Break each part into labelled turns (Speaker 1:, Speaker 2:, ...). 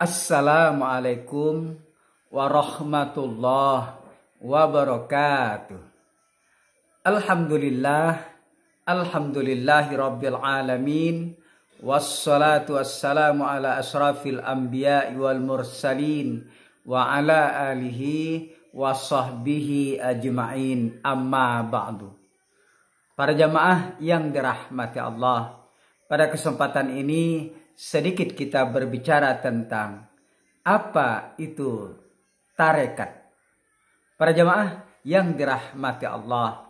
Speaker 1: Assalamualaikum warahmatullahi wabarakatuh. Alhamdulillahi rabbil alamin. Wassalatu wassalamu ala asrafil anbiya'i wal mursalin wa ala alihi wa sahbihi ajma'in, amma ba'du. Para jamaah yang dirahmati Allah, pada kesempatan ini sedikit kita berbicara tentang apa itu tarekat. Para jamaah yang dirahmati Allah,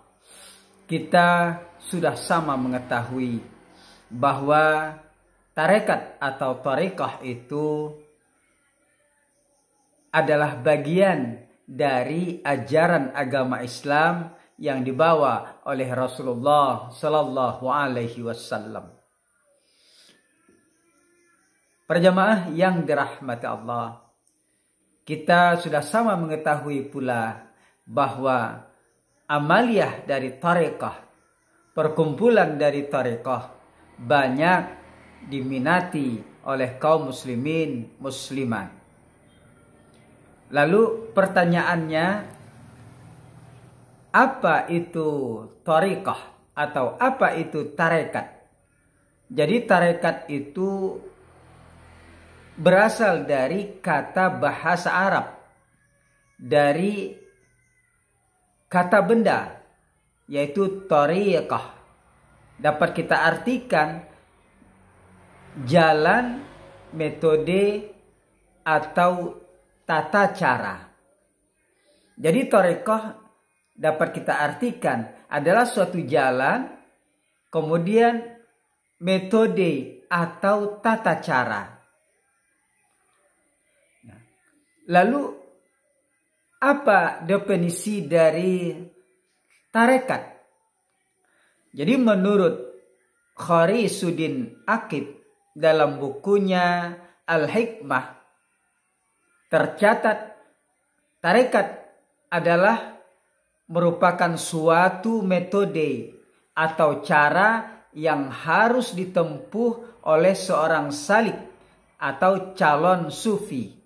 Speaker 1: kita sudah sama mengetahui bahwa tarekat atau tarekah itu adalah bagian dari ajaran agama Islam yang dibawa oleh Rasulullah Sallallahu Alaihi Wasallam. Para jamaah yang dirahmati Allah, kita sudah sama mengetahui pula bahwa amaliyah dari tarekah, perkumpulan dari tarekah, banyak diminati oleh kaum muslimin muslimat. Lalu pertanyaannya, apa itu tarekah atau apa itu tarekat? Jadi tarekat itu berasal dari kata bahasa Arab, dari kata benda, yaitu tariqah. Dapat kita artikan jalan, metode, atau tata cara. Jadi tariqah dapat kita artikan adalah suatu jalan, kemudian metode atau tata cara. Lalu apa definisi dari tarekat? Jadi menurut Kharisuddin Aqib dalam bukunya Al-Hikmah tercatat tarekat adalah merupakan suatu metode atau cara yang harus ditempuh oleh seorang salik atau calon sufi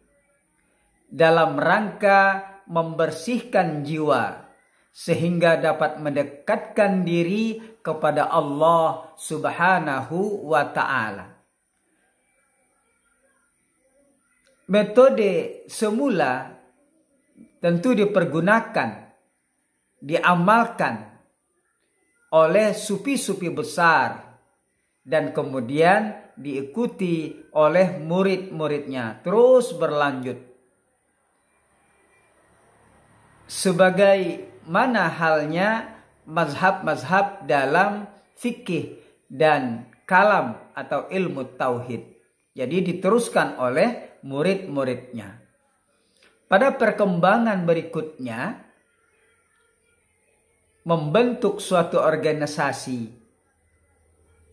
Speaker 1: dalam rangka membersihkan jiwa sehingga dapat mendekatkan diri kepada Allah Subhanahu wa ta'ala. Metode semula tentu dipergunakan, diamalkan oleh sufi-sufi besar dan kemudian diikuti oleh murid-muridnya terus berlanjut. Sebagaimana halnya mazhab-mazhab dalam fikih dan kalam atau ilmu tauhid. Jadi diteruskan oleh murid-muridnya. Pada perkembangan berikutnya, membentuk suatu organisasi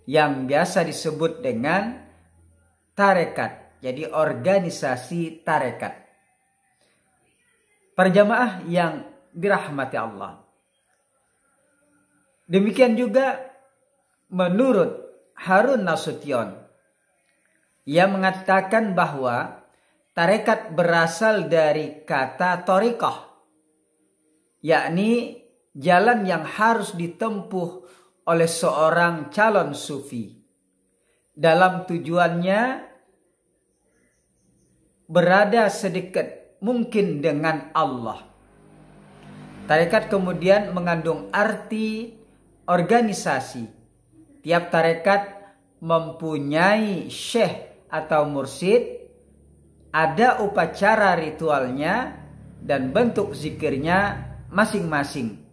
Speaker 1: yang biasa disebut dengan tarekat. Jadi organisasi tarekat. Para jamaah yang dirahmati Allah, demikian juga menurut Harun Nasution, ia mengatakan bahwa tarekat berasal dari kata thariqah, yakni jalan yang harus ditempuh oleh seorang calon sufi dalam tujuannya berada sedekat mungkin dengan Allah. Tarekat kemudian mengandung arti organisasi. Tiap tarekat mempunyai syekh atau mursyid, ada upacara ritualnya dan bentuk zikirnya masing-masing.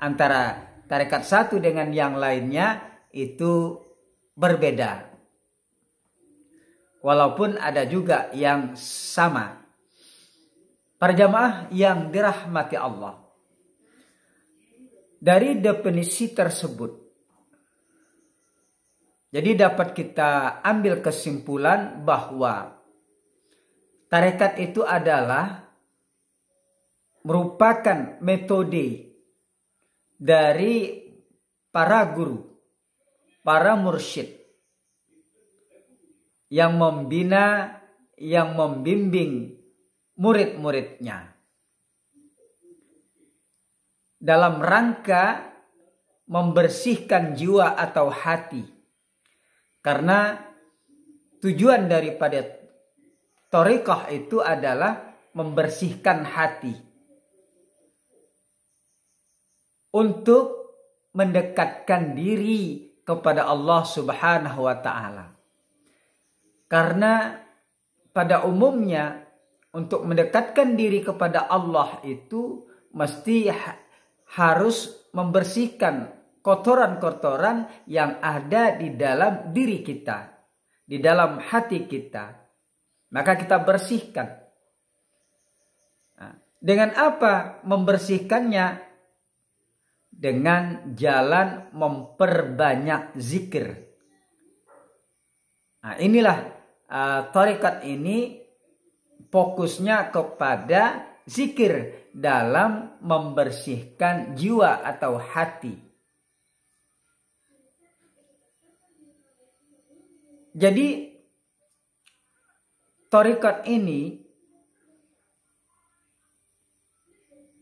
Speaker 1: Antara tarekat satu dengan yang lainnya itu berbeda. Walaupun ada juga yang sama. Para jamaah yang dirahmati Allah, dari definisi tersebut, jadi dapat kita ambil kesimpulan bahwa tarekat itu adalah merupakan metode dari para guru, para mursyid yang membina, yang membimbing murid-muridnya dalam rangka membersihkan jiwa atau hati. Karena tujuan daripada thariqah itu adalah membersihkan hati untuk mendekatkan diri kepada Allah Subhanahu wa taala. Karena pada umumnya untuk mendekatkan diri kepada Allah itu mesti harus membersihkan kotoran-kotoran yang ada di dalam diri kita, di dalam hati kita. Maka kita bersihkan. Nah, dengan apa membersihkannya? Dengan jalan memperbanyak zikir. Nah, inilah thariqat ini fokusnya kepada zikir dalam membersihkan jiwa atau hati. Jadi thariqat ini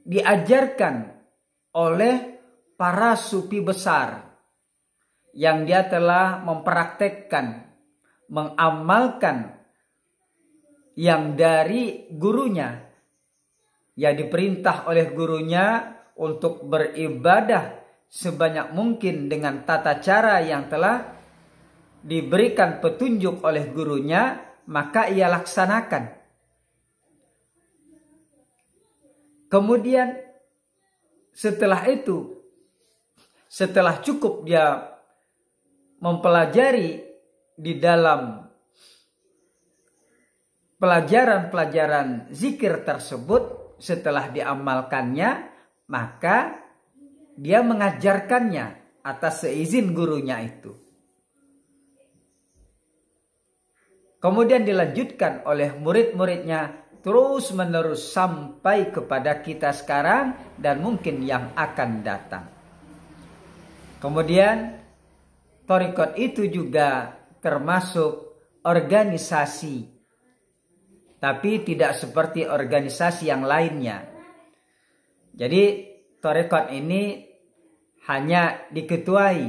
Speaker 1: diajarkan oleh para sufi besar yang dia telah mempraktekkan, mengamalkan yang dari gurunya. Ya, diperintah oleh gurunya untuk beribadah sebanyak mungkin dengan tata cara yang telah diberikan petunjuk oleh gurunya, maka ia laksanakan. Kemudian setelah itu, setelah cukup dia mempelajari di dalam pelajaran-pelajaran zikir tersebut, setelah diamalkannya, maka dia mengajarkannya atas seizin gurunya itu. Kemudian dilanjutkan oleh murid-muridnya terus menerus sampai kepada kita sekarang dan mungkin yang akan datang. Kemudian thariqat itu juga termasuk organisasi, tapi tidak seperti organisasi yang lainnya. Jadi thariqat ini hanya diketuai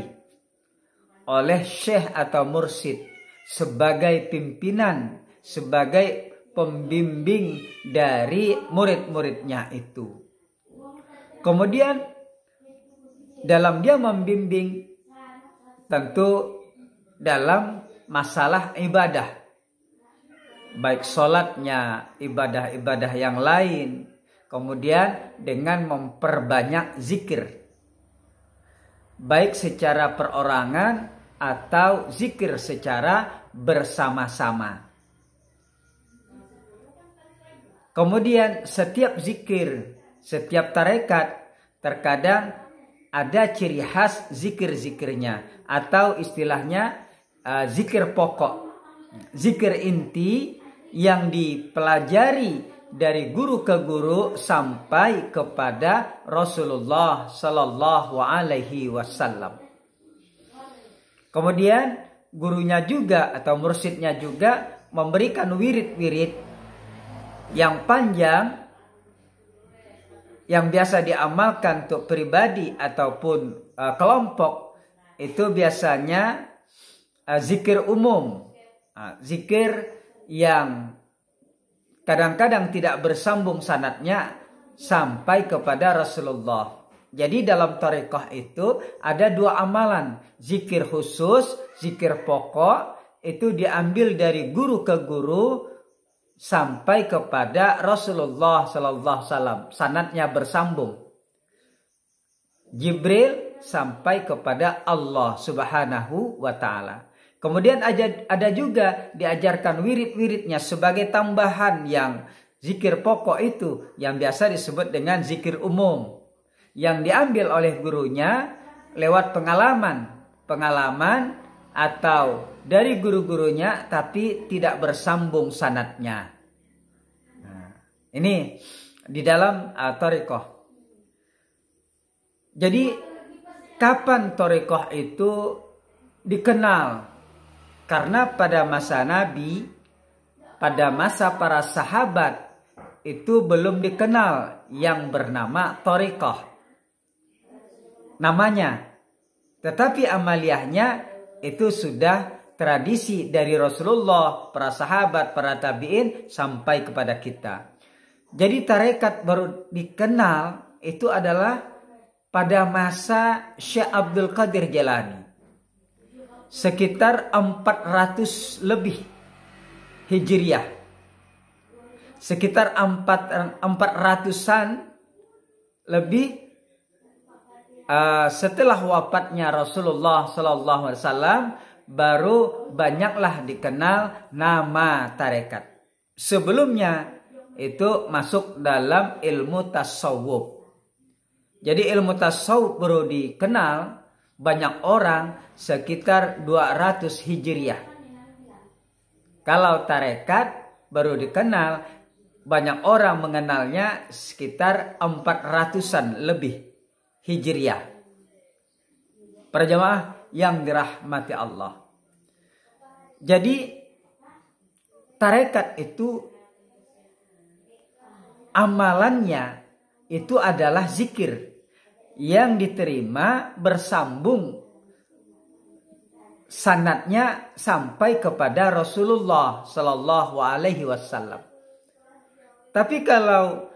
Speaker 1: oleh syekh atau mursyid sebagai pimpinan, sebagai pembimbing dari murid-muridnya itu. Kemudian dalam dia membimbing tentu dalam masalah ibadah, baik sholatnya, ibadah-ibadah yang lain, kemudian dengan memperbanyak zikir, baik secara perorangan atau zikir secara bersama-sama. Kemudian setiap zikir, setiap tarekat terkadang ada ciri khas zikir-zikirnya, atau istilahnya zikir pokok, zikir inti yang dipelajari dari guru ke guru sampai kepada Rasulullah Sallallahu Alaihi Wasallam. Kemudian gurunya juga atau mursyidnya juga memberikan wirid-wirid yang panjang yang biasa diamalkan untuk pribadi ataupun kelompok. Itu biasanya zikir umum, zikir yang kadang-kadang tidak bersambung sanadnya sampai kepada Rasulullah. Jadi dalam thariqah itu ada dua amalan, zikir khusus, zikir pokok, itu diambil dari guru ke guru sampai kepada Rasulullah Sallallahu Alaihi Wasallam, sanadnya bersambung. Jibril sampai kepada Allah Subhanahu wa Ta'ala. Kemudian ada juga diajarkan wirid-wiridnya sebagai tambahan yang zikir pokok itu yang biasa disebut dengan zikir umum, yang diambil oleh gurunya lewat pengalaman atau dari guru-gurunya tapi tidak bersambung sanadnya. Nah, ini di dalam thariqah. Jadi kapan thariqah itu dikenal? Karena pada masa Nabi pada masa para sahabat itu belum dikenal yang bernama thariqah namanya. Tetapi amaliyahnya itu sudah tradisi dari Rasulullah, para sahabat, para tabi'in sampai kepada kita. Jadi tarekat baru dikenal itu adalah pada masa Syekh Abdul Qadir Jailani. Sekitar 400 lebih Hijriah. Sekitar 400-an lebih setelah wafatnya Rasulullah Sallallahu Alaihi Wasallam, baru banyaklah dikenal nama tarekat. Sebelumnya itu masuk dalam ilmu tasawuf. Jadi ilmu tasawuf baru dikenal banyak orang sekitar 200 Hijriah. Kalau tarekat baru dikenal banyak orang mengenalnya sekitar 400-an lebih Hijriah. Para jamaah yang dirahmati Allah. Jadi tarekat itu amalannya itu adalah zikir yang diterima bersambung sanadnya sampai kepada Rasulullah Sallallahu Alaihi Wasallam. Tapi kalau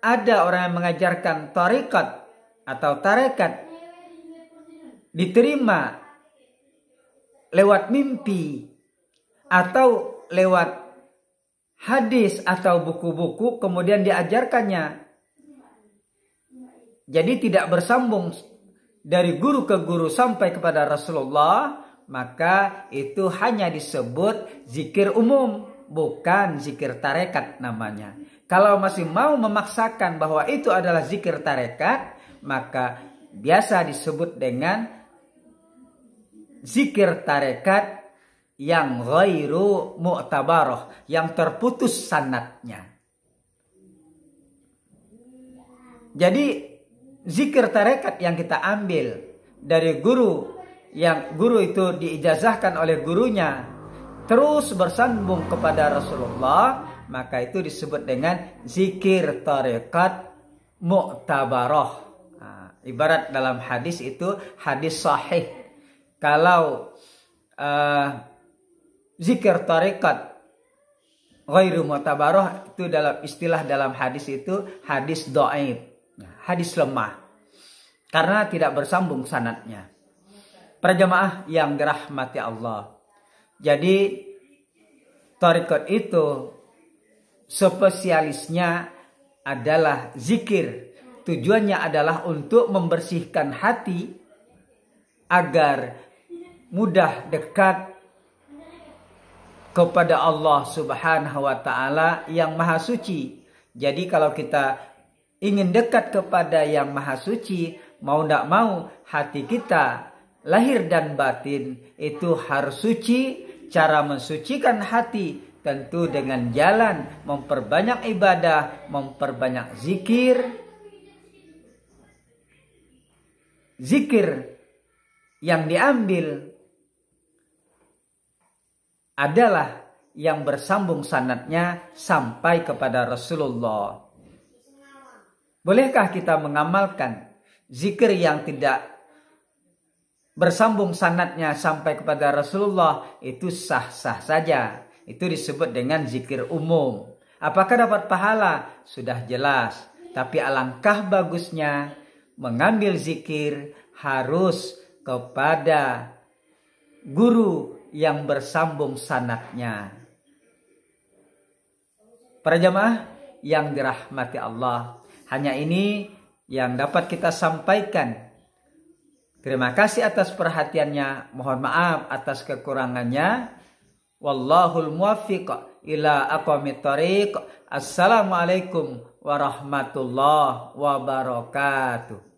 Speaker 1: ada orang yang mengajarkan tarekat atau tarekat diterima lewat mimpi atau lewat hadis atau buku-buku kemudian diajarkannya, jadi tidak bersambung dari guru ke guru sampai kepada Rasulullah, maka itu hanya disebut zikir umum, bukan zikir tarekat namanya. Kalau masih mau memaksakan bahwa itu adalah zikir tarekat, maka biasa disebut dengan zikir tarekat yang ghairu mu'tabarah, yang terputus sanadnya. Jadi zikir tarekat yang kita ambil dari guru, yang guru itu diijazahkan oleh gurunya, terus bersambung kepada Rasulullah, maka itu disebut dengan zikir tarekat mu'tabarah. Ibarat dalam hadis itu hadis sahih. Kalau zikir tarekat ghairu mu'tabarah itu dalam istilah dalam hadis itu hadis dhaif, hadis lemah, karena tidak bersambung sanadnya. Para jamaah yang dirahmati Allah. Jadi tarekat itu spesialisnya adalah zikir. Tujuannya adalah untuk membersihkan hati agar mudah dekat kepada Allah Subhanahu wa Ta'ala yang Maha Suci. Jadi kalau kita ingin dekat kepada yang Maha Suci, mau tidak mau hati kita lahir dan batin itu harus suci. Cara mensucikan hati tentu dengan jalan memperbanyak ibadah, memperbanyak zikir. Zikir yang diambil adalah yang bersambung sanadnya sampai kepada Rasulullah. Bolehkah kita mengamalkan zikir yang tidak bersambung sanadnya sampai kepada Rasulullah? Itu sah-sah saja. Itu disebut dengan zikir umum. Apakah dapat pahala? Sudah jelas. Tapi alangkah bagusnya mengambil zikir harus kepada guru yang bersambung sanadnya. Para jamaah yang dirahmati Allah, hanya ini yang dapat kita sampaikan. Terima kasih atas perhatiannya. Mohon maaf atas kekurangannya. Wallahul muwaffiq ila aqwamit thoriq. Assalamualaikum warahmatullahi wabarakatuh.